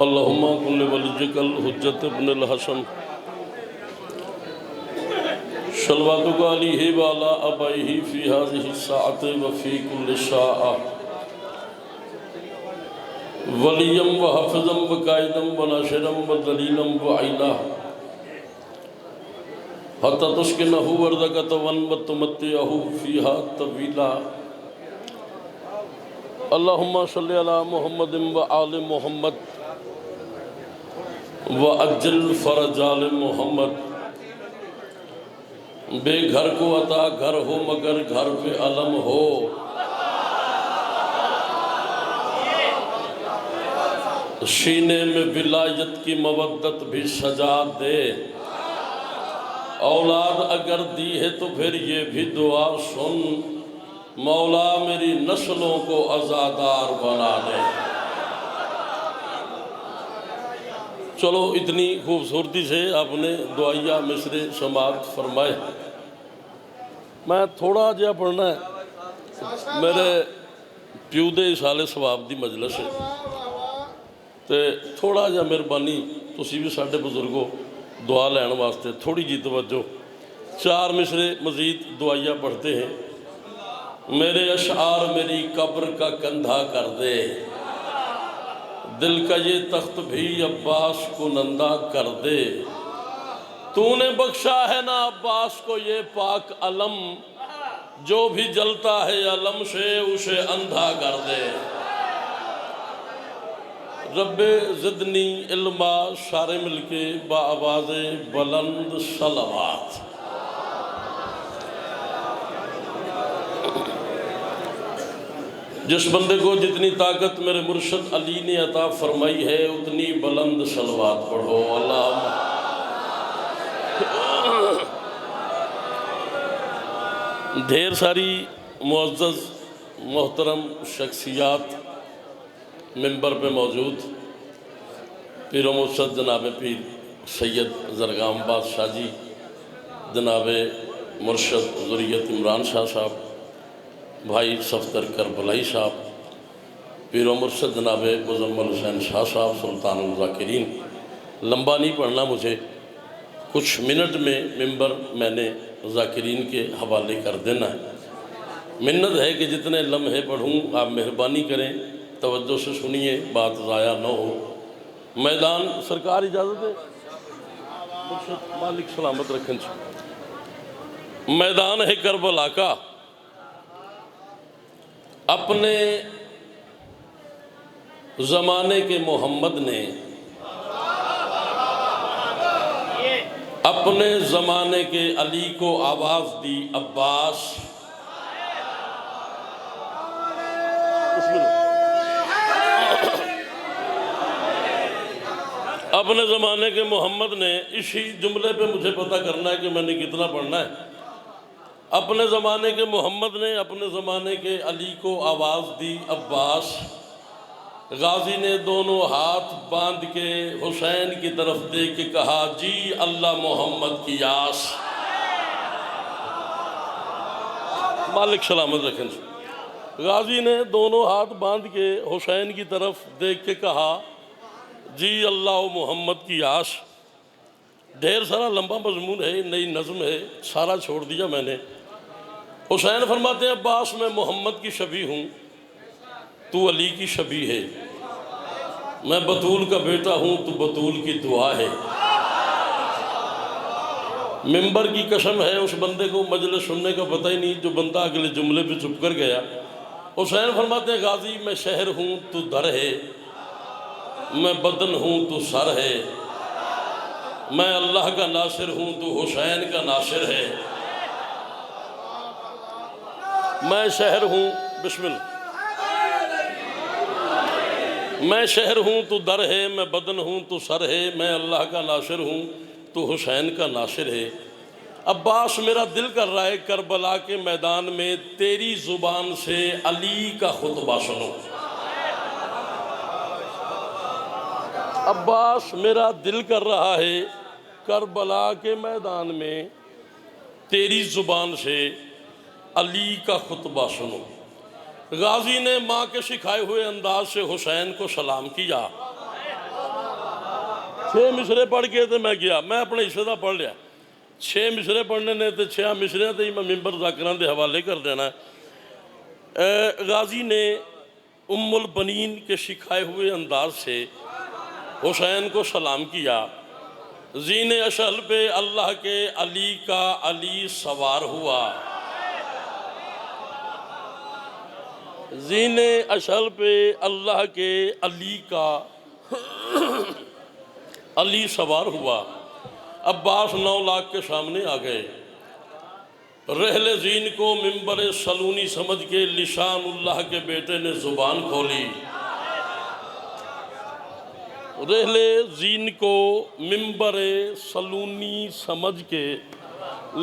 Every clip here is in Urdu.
اللہم کل ولیک الحجت ابن الحسن صلواتک علیہ وعلی آبائہ فی ہذہ الساعۃ وفی کل ساعۃ ولیم وحفظم وقائدم وناشرم ودلیلم وعینا حتی تسکنہ وردک تون وتمتعہ فیہا طویلا اللہم صلی علی محمد وآل محمد وَأَجِّلْ فَرَجَ آلِ محمد۔ بے گھر کو عطا گھر ہو مگر گھر پہ علم ہو، سینے میں ولایت کی مودت بھی سجا دے، اولاد اگر دی ہے تو پھر یہ بھی دعا سن، مولا میری نسلوں کو عزادار بنا دے۔ چلو اتنی خوبصورتی سے آپ نے دعائیہ مصرے سماعت فرمائے۔ میں تھوڑا جہا پڑھنا ہے، میرے پیو دے سال ثواب دی مجلس ہے تے تھوڑا جہا مہربانی تسی بھی ساڈے بزرگوں دعا لین واسطے تھوڑی جی توجہ، 4 مصرے مزید دعائیہ پڑھتے ہیں۔ میرے اشعار میری قبر کا کندھا کر دے، دل کا یہ تخت بھی عباس کو نندا کر دے، تو نے بخشا ہے نا عباس کو یہ پاک علم، جو بھی جلتا ہے علم سے اسے اندھا کر دے۔ رب زدنی علما، سارے مل کے با آواز بلند صلوات۔ جس بندے کو جتنی طاقت میرے مرشد علی نے عطا فرمائی ہے اتنی بلند صلوات پڑھو۔ اللہم ڈھیر ساری معزز محترم شخصیات منبر پہ موجود، پیر و مرشد جناب پیر سید زرگام بادشاہ جی، جناب مرشد ذریت عمران شاہ صاحب، بھائی صفدر کربلائی صاحب، پیر و مرشد جناب مزمل حسین شاہ صاحب سلطان الذاکرین۔ لمبا نہیں پڑھنا مجھے، کچھ منٹ میں ممبر میں نے ذاکرین کے حوالے کر دینا ہے۔ منت ہے کہ جتنے لمحے پڑھوں آپ مہربانی کریں، توجہ سے سنیے، بات ضائع نہ ہو۔ میدان سرکار اجازت ہے، مرشد مالک سلامت رکھیں۔ میدان ہے کربلا کا، اپنے زمانے کے محمد نے اپنے زمانے کے علی کو آواز دی عباس۔ اپنے زمانے کے محمد نے، اسی جملے پہ مجھے پتہ کرنا ہے کہ میں نے کتنا پڑھنا ہے۔ اپنے زمانے کے محمد نے اپنے زمانے کے علی کو آواز دی عباس، غازی نے دونوں ہاتھ باندھ کے حسین کی طرف دیکھ کے کہا جی اللہ محمد کی آس۔ مالک سلامت رکھیں۔ غازی نے دونوں ہاتھ باندھ کے حسین کی طرف دیکھ کے کہا جی اللہ محمد کی آس۔ ڈھیر سارا لمبا مضمون ہے، نئی نظم ہے، سارا چھوڑ دیا میں نے۔ حسین فرماتے ہیں عباس میں محمد کی شبیہ ہوں، تو علی کی شبیہ ہے، میں بطول کا بیٹا ہوں، تو بطول کی دعا ہے۔ منبر کی قسم ہے اس بندے کو مجلس سننے کا پتہ ہی نہیں جو بندہ اگلے جملے پہ چپ کر گیا۔ حسین فرماتے ہیں غازی میں شہر ہوں تو در ہے، میں بدن ہوں تو سر ہے، میں اللہ کا ناصر ہوں تو حسین کا ناصر ہے، میں شہر ہوں، بسم اللہ، میں شہر ہوں تو در ہے، میں بدن ہوں تو سر ہے، میں اللہ کا ناصر ہوں تو حسین کا ناصر ہے۔ عباس میرا دل کر رہا ہے کربلا کے میدان میں تیری زبان سے علی کا خطبہ سنو۔ عباس میرا دل کر رہا ہے کربلا کے میدان میں تیری زبان سے علی کا خطبہ سنو۔ غازی نے ماں کے سکھائے ہوئے انداز سے حسین کو سلام کیا، 6 مصرے پڑھ کے تو میں گیا، میں اپنے حصے کا پڑھ لیا، 6 مصرے پڑھنے نے تو 6 مصرے تے ہی میں ممبر ذاکران دے حوالے کر دینا ہے۔ غازی نے ام البنین کے سکھائے ہوئے انداز سے حسین کو سلام کیا۔ زین اشل پہ اللہ کے علی کا علی سوار ہوا، زین اشل پہ اللہ کے علی کا علی سوار ہوا۔ عباس 9 لاکھ کے سامنے آ گئے، رحل زین کو ممبر سلونی سمجھ کے لسان اللہ کے بیٹے نے زبان کھولی۔ رحل زین کو ممبر سلونی سمجھ کے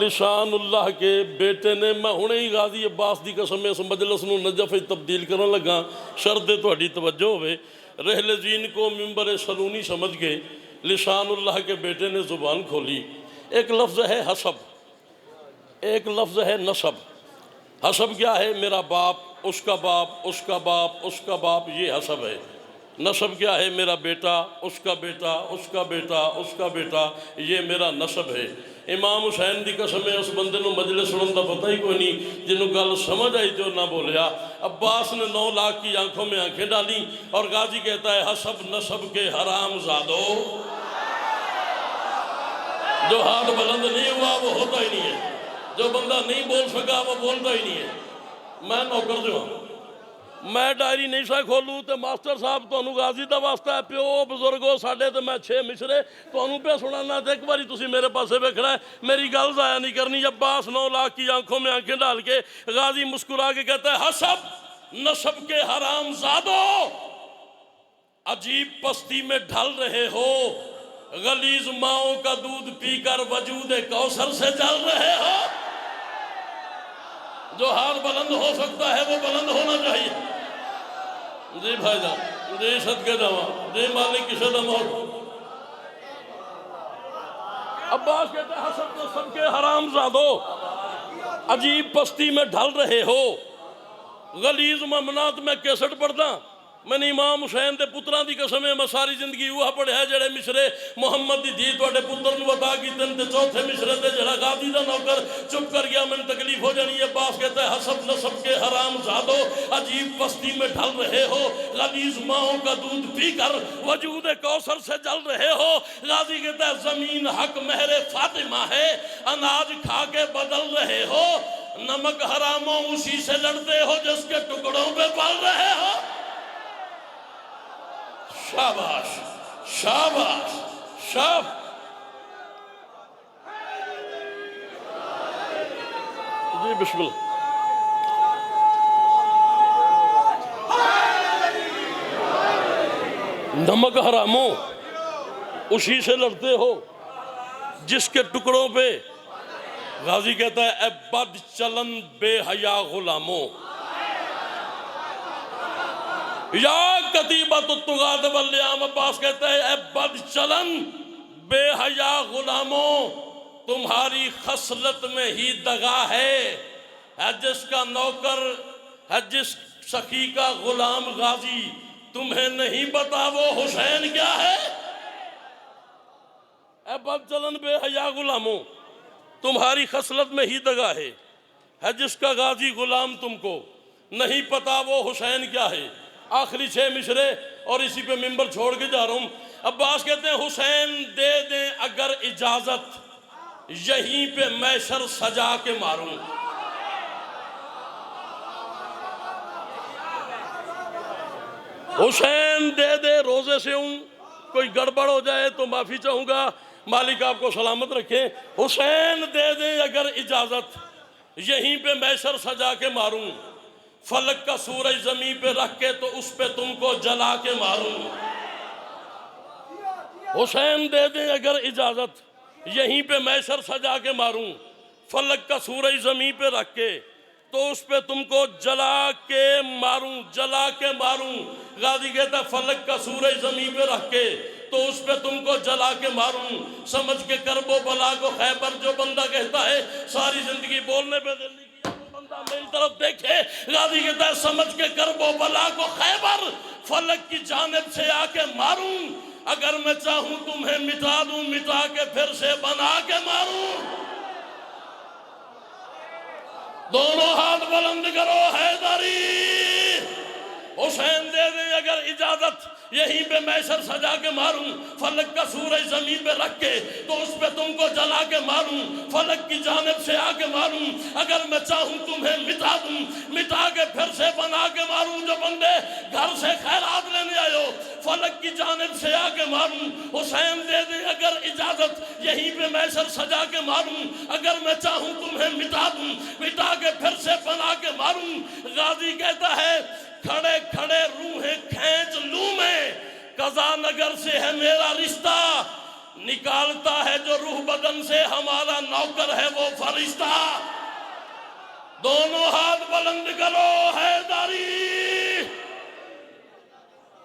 لسان اللہ کے بیٹے نے، میں ہنے ہی غازی عباس دی قسم اس مجلس نو نجف تبدیل کرنے لگا، شرط تہاڈی توجہ ہوئے۔ رحل زین کو ممبر سلونی سمجھ کے لسان اللہ کے بیٹے نے زبان کھولی۔ ایک لفظ ہے حسب، ایک لفظ ہے نسب۔ حسب کیا ہے؟ میرا باپ، اس کا باپ، اس کا باپ، اس کا باپ، یہ حسب ہے۔ نسب کیا ہے؟ میرا بیٹا، اس کا بیٹا، اس کا بیٹا، اس کا بیٹا، یہ میرا نسب ہے۔ امام حسین دی قسم ہے اس بندے نو مجلس سنن دا پتہ ہی کوئی نہیں، جنہوں گل سمجھ آئی جو نہ بولیا۔ عباس نے 9 لاکھ کی آنکھوں میں آنکھیں ڈالی اور غازی کہتا ہے حسب نسب کے حرام زادو، جو ہاتھ بلند نہیں ہوا وہ ہوتا ہی نہیں ہے، جو بندہ نہیں بول سکا وہ بولتا ہی نہیں ہے۔ میں نوکر جو ہوں، میں ڈائری نہیں سا کھولوں تو ماسٹر صاحب تانوں غازی دا واسطہ ہے، پیو بزرگو ساڈے تے میں 6 مصرے تانوں پہ سنانا تے ایک باری تسی میرے پاسے ویکھنا ہے، میری گل ضائع نہیں کرنی۔ عباس 9 لاکھ کی آنکھوں میں آنکھیں ڈال کے غازی مسکرا کے کہتا ہے حسب نسب کے حرام زادو، عجیب پستی میں ڈھل رہے ہو، غلیظ ماؤں کا دودھ پی کر وجود کوثر سے جل رہے ہو۔ جو ہاتھ بلند ہو سکتا ہے وہ بلند ہونا چاہیے۔ جی بھائی جان، جی صدقے جاواں، جی مالک کی شدہ موت۔ عباس کہتا ہے حسب نسب کے حرام زادو، عجیب پستی میں ڈھل رہے ہو، غلیظ ممنات میں کیسٹ پڑھدا، میں نے امام حسین دے پتران دی قسم ہے میں ساری زندگی وہ پڑھے ہے جڑے مصرے محمد دی دھی توڑے پتر نو عطا کیتن تے چوتھے مصرے تے جڑا غازی دا نوکر چپ کر گیا، میں تکلیف ہو جانی ہے۔ عباس کہتا ہے حسب نسب کے حرام زادو، عجیب پستی میں ڈھل رہے ہو، غلیظ ماؤں کا دودھ پی کر وجود کوثر سے جل رہے ہو۔ غازی کہتا ہے زمین حق مہر فاطمہ ہے، اناج کھا کے بدل رہے ہو، نمک حراموں اسی سے لڑتے ہو جس کے ٹکڑوں پہ پل رہے ہو۔ شاباش شاباش شاب جی بسم اللہ۔ نمک حراموں اسی سے لڑتے ہو جس کے ٹکڑوں پہ، غازی کہتا ہے اے بد چلن بے حیا غلاموں، یا کتیبۃ الطغاة والیام۔ عباس کہتا ہے اے بد چلن بے حیا غلاموں، تمہاری خصلت میں ہی دغا ہے جس کا نوکر ہے، جس سخی کا غلام غازی، تمہیں نہیں پتا وہ حسین کیا ہے۔ اے بد چلن بے حیا غلاموں، تمہاری خصلت میں ہی دغا ہے جس کا غازی غلام تم کو نہیں پتا وہ حسین کیا ہے۔ آخری 6 مصرے اور اسی پہ ممبر چھوڑ کے جا رہا ہوں۔ عباس کہتے ہیں حسین دے دیں اگر اجازت، یہیں پہ میسر سجا کے ماروں۔ حسین دے دے، روزے سے ہوں، کوئی گڑبڑ ہو جائے تو معافی چاہوں گا، مالک آپ کو سلامت رکھیں۔ حسین دے دیں اگر اجازت، یہیں پہ میسر سجا کے ماروں، فلک کا سورج زمین پہ رکھ کے تو اس پہ تم کو جلا کے ماروں۔ حسین دے دیں اگر اجازت، یہیں پہ میسر سجا کے ماروں، فلک کا سورج زمین پہ رکھ کے تو اس پہ تم کو جلا کے ماروں، جلا کے ماروں۔ غازی کہتا ہے فلک کا سورج زمین پہ رکھ کے تو اس پہ تم کو جلا کے ماروں، سمجھ کے کرب و بلا کو خیبر۔ جو بندہ کہتا ہے ساری زندگی بولنے پہ دل نہیں کیا، وہ بندہ میری طرف دیکھے۔ غازی کہتا ہے سمجھ کے کرب و بلا کو خیبر، فلک کی جانب سے آ کے ماروں، اگر میں چاہوں تمہیں مٹا دوں، مٹا کے پھر سے بنا کے ماروں۔ دونوں ہاتھ بلند کرو حیدری۔ حسین دے دیں اگر اجازت، یہیں پہ میں سر سجا کے ماروں، فلک کا سورج زمین پہ رکھ کے تو اس پہ تم کو جلا کے ماروں، فلک کی جانب سے آ کے ماروں۔ اگر میں چاہوں تمہیں مٹا دوں، مٹا کے پھر سے بنا کے ماروں۔ جو بندے گھر سے خیرات لینے آئے ہو، فلک کی جانب سے آ کے ماروں۔ حسین دے دیں اگر اجازت، یہیں پہ میں سر سجا کے ماروں۔ اگر میں چاہوں تمہیں مٹا دوں، مٹا کے پھر سے بنا کے ماروں۔ غازی کہتا ہے کھڑے کھڑے روحیں کھینچ لوں میں، قضا نگر سے ہے میرا رشتہ، نکالتا ہے جو روح بدن سے ہمارا نوکر ہے وہ فرشتہ۔ دونوں ہاتھ بلند کرو حیدری۔